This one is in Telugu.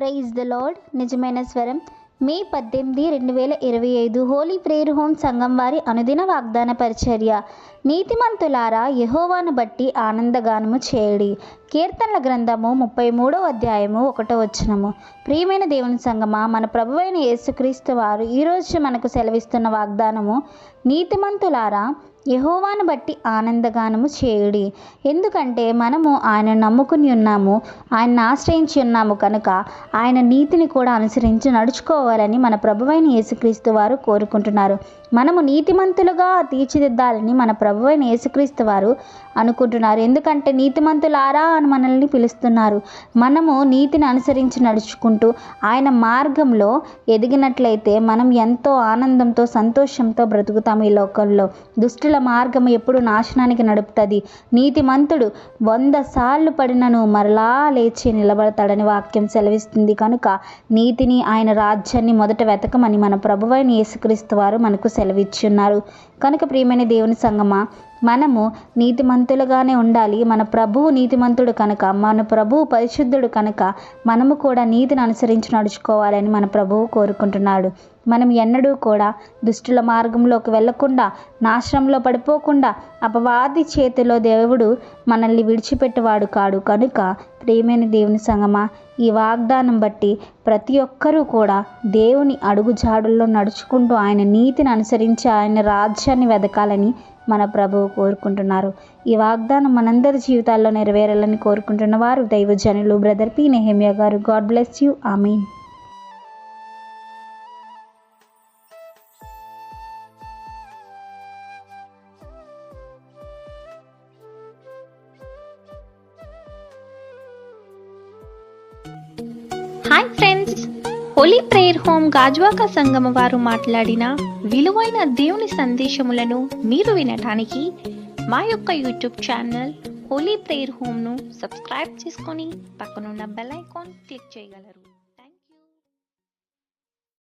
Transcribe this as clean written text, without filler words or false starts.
Praise the lord. నిజమైన స్వరం మే 18, 2025 హోలీ ప్రేయర్ హోమ్ సంఘం వారి అనుదిన వాగ్దాన పరిచర్య. నీతిమంతులారా యెహోవాను బట్టి ఆనందగానము చేయుడి. కీర్తనల గ్రంథము 33వ అధ్యాయము 1వ వచనము. ప్రియమైన దేవుని సంగమా, మన ప్రభువైన యేసుక్రీస్తు వారు ఈరోజు మనకు సెలవిస్తున్న వాగ్దానము, నీతిమంతులారా యెహోవాను బట్టి ఆనందగానము చేయుడి. ఎందుకంటే మనము ఆయన నమ్ముకుని ఉన్నాము, ఆయన్ని ఆశ్రయించి ఉన్నాము కనుక ఆయన నీతిని కూడా అనుసరించి నడుచుకోవాలని మన ప్రభువైన యేసుక్రీస్తు వారు కోరుకుంటున్నారు. మనము నీతిమంతులుగా తీర్చిదిద్దాలని మన ప్రభువైన యేసుక్రీస్తు వారు అనుకుంటున్నారు. ఎందుకంటే నీతిమంతులారా అని మనల్ని పిలుస్తున్నారు. మనము నీతిని అనుసరించి నడుచుకుంటూ ఆయన మార్గంలో ఎదిగినట్లయితే మనం ఎంతో ఆనందంతో సంతోషంతో బ్రతుకుతాము ఈ లోకంలో. దుష్టుల మార్గము ఎప్పుడు నాశనానికి నడుపుతుంది. నీతిమంతుడు 100 సార్లు పడినను మరలా లేచి నిలబడతాడని వాక్యం సెలవిస్తుంది. కనుక నీతిని, ఆయన రాజ్యాన్ని మొదట వెతకమని మన ప్రభువైన యేసుక్రీస్తు వారు మనకు సెలవిచ్చున్నారు. కనుక ప్రియమైన దేవుని సంగమా, మనము నీతిమంతులుగానే ఉండాలి. మన ప్రభువు నీతిమంతుడు కనుక, మన ప్రభువు పరిశుద్ధుడు కనుక మనము కూడా నీతిని అనుసరించి నడుచుకోవాలని మన ప్రభువు కోరుకుంటున్నాడు. మనం ఎన్నడూ కూడా దుష్టుల మార్గంలోకి వెళ్లకుండా, నాశనంలో పడిపోకుండా, అపవాది చేతిలో దేవుడు మనల్ని విడిచిపెట్టేవాడు కాడు. కనుక ప్రియమైన దేవుని సంగమా, ఈ వాగ్దానం బట్టి ప్రతి ఒక్కరూ కూడా దేవుని అడుగుజాడుల్లో నడుచుకుంటూ ఆయన నీతిని అనుసరించి ఆయన రాజ్యాన్ని వెదకాలని మన ప్రభువు కోరుకుంటున్నారు. ఈ వాగ్దానం మనందరి జీవితాల్లో నెరవేరాలని కోరుకుంటున్న వారు దైవజనులు బ్రదర్ పి. నెహెమియా గారు. God bless you. ఆమీన్. Hi friends, holy prayer home Gajuwaka సంగమ వారు మాట్లాడిన విలువైన దేవుని సందేశములను మీరు వినటానికి మా యొక్క యూట్యూబ్ ఛానల్ హోలీ ప్రేయర్ హోమ్ను సబ్స్క్రైబ్ చేసుకొని పక్కనున్న బెల్ ఐకాన్ క్లిక్ చేయగలరు.